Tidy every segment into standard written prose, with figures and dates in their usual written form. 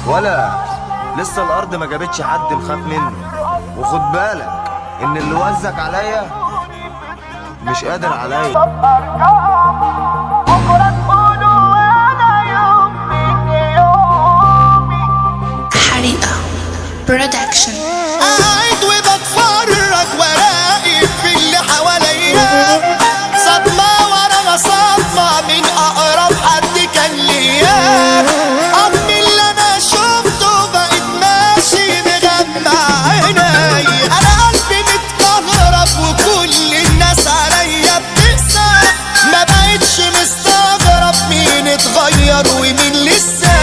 ولا لسه الارض ما جابتش حد نخاف منه. وخد بالك ان اللي وزك عليا مش قادر عليا. حريقة برودكشن. قاعد وبتفرج وراقب في اللي حواليا، صدمة ورا صدمة من أقرب حد كان ليا. أمي اللي أنا شفته بقيت ماشي مغمى عيني، أنا قلبي متكهرب وكل الناس عليا بتقسى. ما بقتش مستغرب مين اتغير ومين لسه،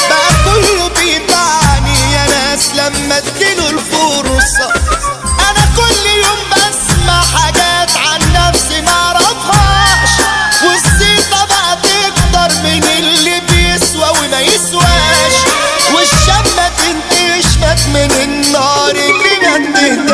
بقى كله بيبعني يا ناس لما اديله الفرصة. انا كل يوم بسمع حاجات عن نفسي معرفهاش، والزيطة بقى تكتر من اللي بيسوى وما يسواش، والشمة تنتشمت من النار اللي ما تهداش.